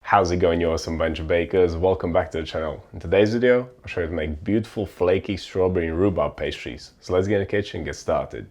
How's it going, you awesome bunch of bakers? Welcome back to the channel. In today's video, I'll show you how to make beautiful flaky strawberry and rhubarb pastries. So let's get in the kitchen and get started.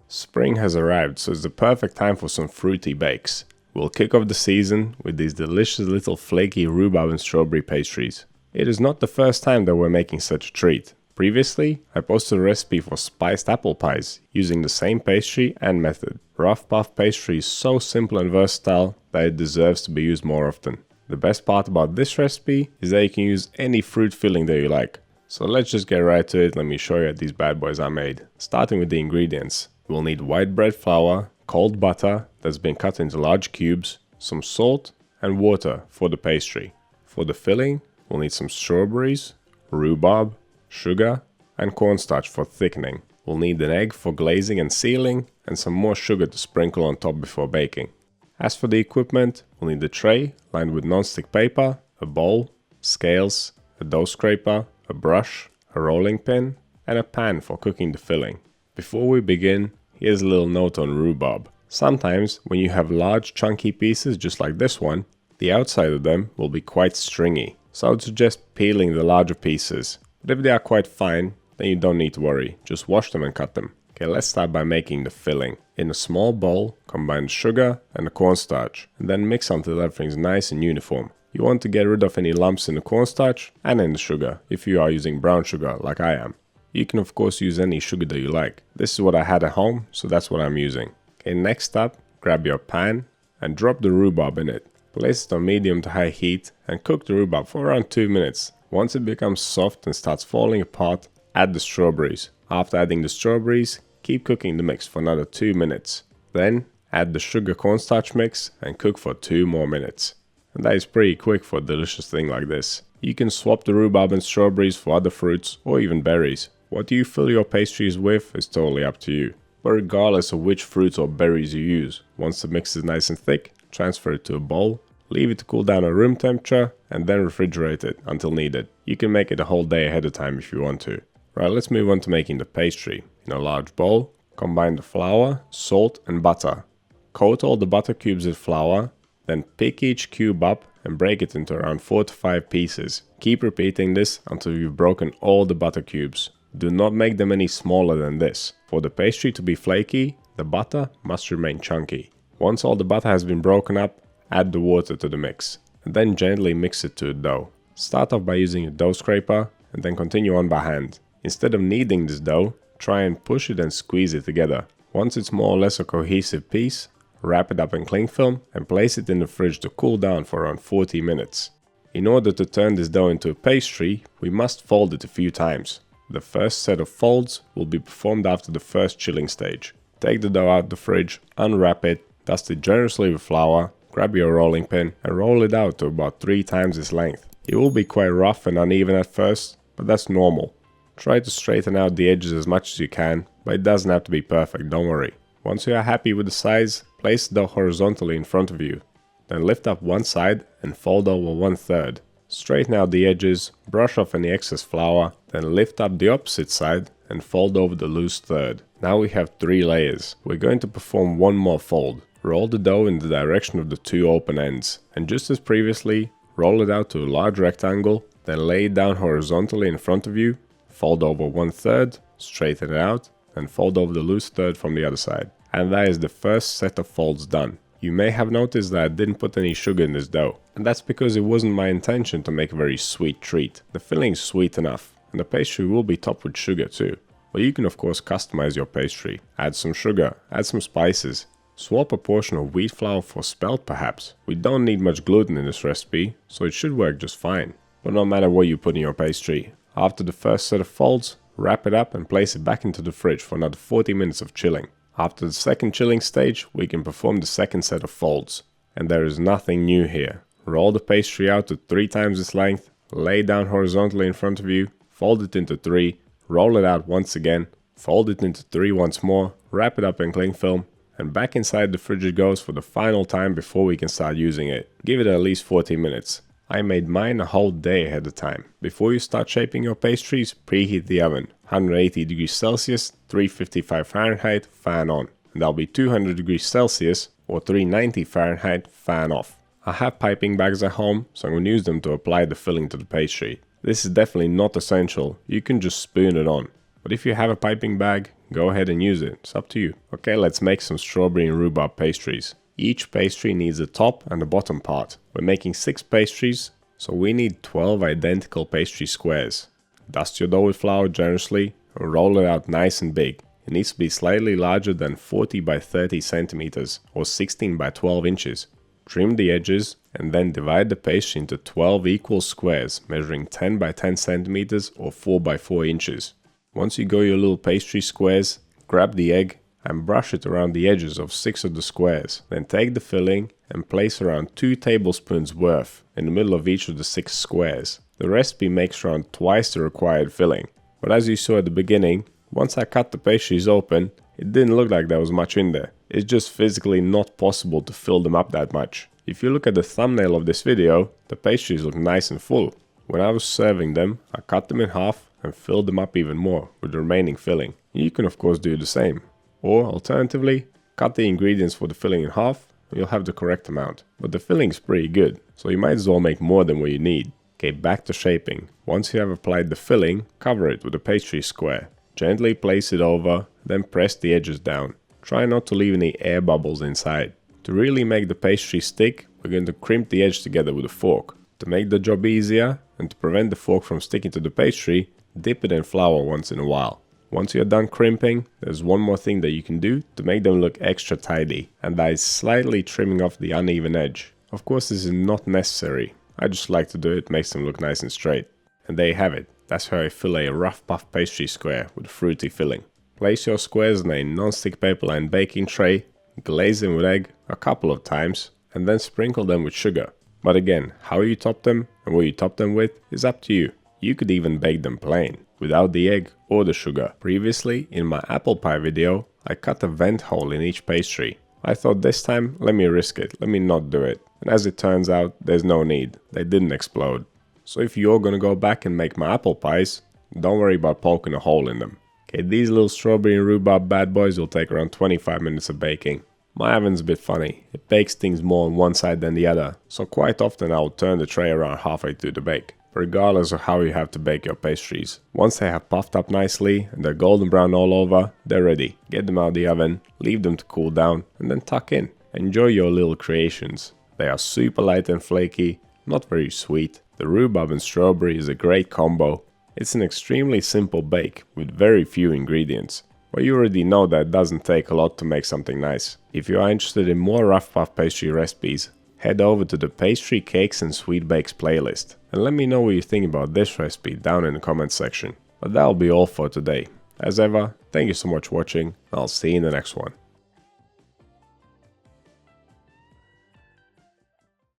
Spring has arrived, so it's the perfect time for some fruity bakes. We'll kick off the season with these delicious little flaky rhubarb and strawberry pastries. It is not the first time that we're making such a treat. Previously, I posted a recipe for spiced apple pies using the same pastry and method. Rough puff pastry is so simple and versatile that it deserves to be used more often. The best part about this recipe is that you can use any fruit filling that you like. So let's just get right to it. Let me show you how these bad boys are made. Starting with the ingredients. We'll need white bread flour, cold butter that's been cut into large cubes, some salt and water for the pastry. For the filling, we'll need some strawberries, rhubarb, sugar and cornstarch for thickening. We'll need an egg for glazing and sealing and some more sugar to sprinkle on top before baking. As for the equipment, we'll need a tray lined with non-stick paper, a bowl, scales, a dough scraper, a brush, a rolling pin and a pan for cooking the filling. Before we begin, here's a little note on rhubarb. Sometimes when you have large chunky pieces just like this one, the outside of them will be quite stringy. So I would suggest peeling the larger pieces. But if they are quite fine, then you don't need to worry, just wash them and cut them. Okay, let's start by making the filling. In a small bowl, combine the sugar and the cornstarch, and then mix until everything's nice and uniform. You want to get rid of any lumps in the cornstarch and in the sugar, if you are using brown sugar like I am. You can of course use any sugar that you like. This is what I had at home, so that's what I'm using. Okay, next up, grab your pan and drop the rhubarb in it. Place it on medium to high heat and cook the rhubarb for around 2 minutes. Once it becomes soft and starts falling apart, add the strawberries. After adding the strawberries, keep cooking the mix for another 2 minutes. Then add the sugar cornstarch mix and cook for 2 more minutes. And that is pretty quick for a delicious thing like this. You can swap the rhubarb and strawberries for other fruits or even berries. What you fill your pastries with is totally up to you. But regardless of which fruits or berries you use, once the mix is nice and thick, transfer it to a bowl, leave it to cool down at room temperature and then refrigerate it until needed. You can make it a whole day ahead of time if you want to. Right, let's move on to making the pastry. In a large bowl, combine the flour, salt and butter. Coat all the butter cubes with flour, then pick each cube up and break it into around 4 to 5 pieces. Keep repeating this until you've broken all the butter cubes. Do not make them any smaller than this. For the pastry to be flaky, the butter must remain chunky. Once all the butter has been broken up, add the water to the mix, and then gently mix it to the dough. Start off by using a dough scraper and then continue on by hand. Instead of kneading this dough, try and push it and squeeze it together. Once it's more or less a cohesive piece, wrap it up in cling film and place it in the fridge to cool down for around 40 minutes. In order to turn this dough into a pastry, we must fold it a few times. The first set of folds will be performed after the first chilling stage. Take the dough out the fridge, unwrap it, dust it generously with flour, grab your rolling pin and roll it out to about 3 times its length. It will be quite rough and uneven at first, but that's normal. Try to straighten out the edges as much as you can, but it doesn't have to be perfect, don't worry. Once you are happy with the size, place the dough horizontally in front of you. Then lift up one side and fold over 1/3. Straighten out the edges, brush off any excess flour, then lift up the opposite side and fold over the loose third. Now we have 3 layers. We're going to perform one more fold. Roll the dough in the direction of the 2 open ends, and just as previously, roll it out to a large rectangle, then lay it down horizontally in front of you, fold over 1/3, straighten it out, and fold over the loose third from the other side. And that is the first set of folds done. You may have noticed that I didn't put any sugar in this dough, and that's because it wasn't my intention to make a very sweet treat. The filling is sweet enough, and the pastry will be topped with sugar too. But you can of course customize your pastry. Add some sugar, add some spices. Swap a portion of wheat flour for spelt perhaps. We don't need much gluten in this recipe, so it should work just fine. But no matter what you put in your pastry, after the first set of folds, wrap it up and place it back into the fridge for another 40 minutes of chilling. After the second chilling stage, we can perform the second set of folds. And there is nothing new here. Roll the pastry out to 3 times its length, lay it down horizontally in front of you, fold it into 3, roll it out once again, fold it into 3 once more, wrap it up in cling film, and back inside the fridge it goes for the final time before we can start using it. Give it at least 40 minutes. I made mine a whole day ahead of time. Before you start shaping your pastries, preheat the oven. 180 degrees Celsius, 355 Fahrenheit, fan on. And that'll be 200 degrees Celsius or 390 Fahrenheit, fan off. I have piping bags at home, so I'm going to use them to apply the filling to the pastry. This is definitely not essential, you can just spoon it on. But if you have a piping bag, go ahead and use it, it's up to you. Okay, let's make some strawberry and rhubarb pastries. Each pastry needs the top and the bottom part. We're making 6 pastries, so we need 12 identical pastry squares. Dust your dough with flour generously and roll it out nice and big. It needs to be slightly larger than 40 by 30 centimeters or 16 by 12 inches. Trim the edges and then divide the pastry into 12 equal squares measuring 10 by 10 centimeters or 4 by 4 inches. Once you got your little pastry squares, grab the egg and brush it around the edges of 6 of the squares. Then take the filling and place around 2 tablespoons worth in the middle of each of the 6 squares. The recipe makes around twice the required filling. But as you saw at the beginning, once I cut the pastries open, it didn't look like there was much in there. It's just physically not possible to fill them up that much. If you look at the thumbnail of this video, the pastries look nice and full. When I was serving them, I cut them in half and filled them up even more with the remaining filling. You can of course do the same. Or alternatively, cut the ingredients for the filling in half and you'll have the correct amount. But the filling is pretty good, so you might as well make more than what you need. Okay, back to shaping. Once you have applied the filling, cover it with a pastry square. Gently place it over, then press the edges down. Try not to leave any air bubbles inside. To really make the pastry stick, we're going to crimp the edge together with a fork. To make the job easier, and to prevent the fork from sticking to the pastry, dip it in flour once in a while. Once you're done crimping, there's one more thing that you can do to make them look extra tidy, and that is slightly trimming off the uneven edge. Of course this is not necessary, I just like to do it, makes them look nice and straight. And there you have it, that's how I fillet a rough puff pastry square with fruity filling. Place your squares in a non-stick paper lined baking tray, glaze them with egg a couple of times, and then sprinkle them with sugar. But again, how you top them and what you top them with is up to you. You could even bake them plain, without the egg or the sugar. Previously, in my apple pie video, I cut a vent hole in each pastry. I thought this time, let me risk it, let me not do it. And as it turns out, there's no need, they didn't explode. So if you're gonna go back and make my apple pies, don't worry about poking a hole in them. Okay, these little strawberry and rhubarb bad boys will take around 25 minutes of baking. My oven's a bit funny, it bakes things more on one side than the other, so quite often I'll turn the tray around halfway through the bake. Regardless of how you have to bake your pastries. Once they have puffed up nicely and they're golden brown all over, they're ready. Get them out of the oven, leave them to cool down, and then tuck in. Enjoy your little creations. They are super light and flaky, not very sweet. The rhubarb and strawberry is a great combo. It's an extremely simple bake with very few ingredients. But you already know that it doesn't take a lot to make something nice. If you are interested in more rough puff pastry recipes, head over to the Pastry, Cakes and Sweet Bakes playlist and let me know what you think about this recipe down in the comments section. But that'll be all for today. As ever, thank you so much for watching, and I'll see you in the next one.